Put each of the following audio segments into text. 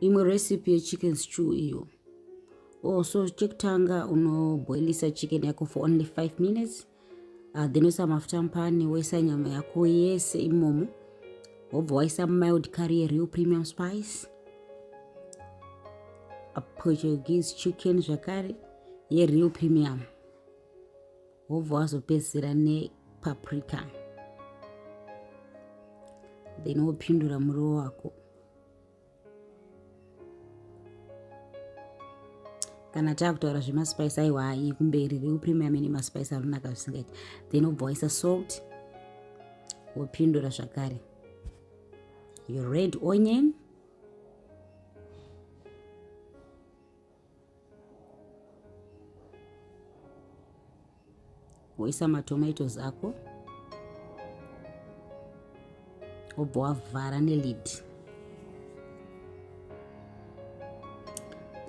imwe recipe yechicken stew iyo. So chekutanga unoboilisa chicken yako for only 5 minutes. Then woisa mafuta mupani, woisa nyama yako yese imomo, wobva waisa mild curry yeReal Premium Spice, a Portuguese chicken zvakare yeReal Premium, wobva wazopedzisira nepaprika. Then wopindura muriwo wako. Kana takutaura zvemaspice aiwa hai kumberi Real Premium ine maspice anonaka zvisingaiti. Then wobva waisa salt, wopindura zvakare. Your red onion, woisa matomatoes ako, wobva wavhara nelid.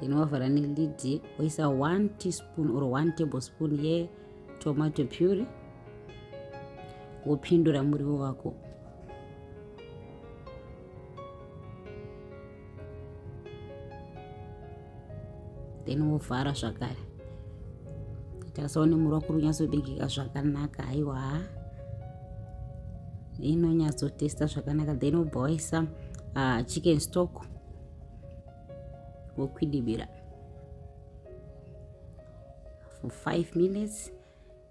Then wavhara nelid, woisa 1 teaspoon or 1 tablespoon yetomato puree, wopindura muriwo wako. Then wovhara zvakare. Takasaone muri wako unyatsobikika zvakanaka, aiwa inonyatsotesta zvakanaka. Then wobva waisa chicken stock, wokwidibira for 5 minutes,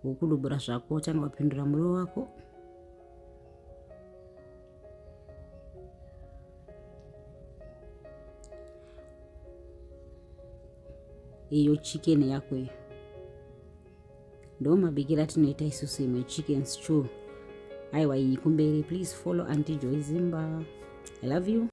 wokudubura zvako, tanga wapindura muriwo wako. Iyo chicken yako iyo ndo mabikira atinoita isusu imwe chicken stew. Aiwa iyi kumberi. Please follow Auntie Joy Zimba. I love you.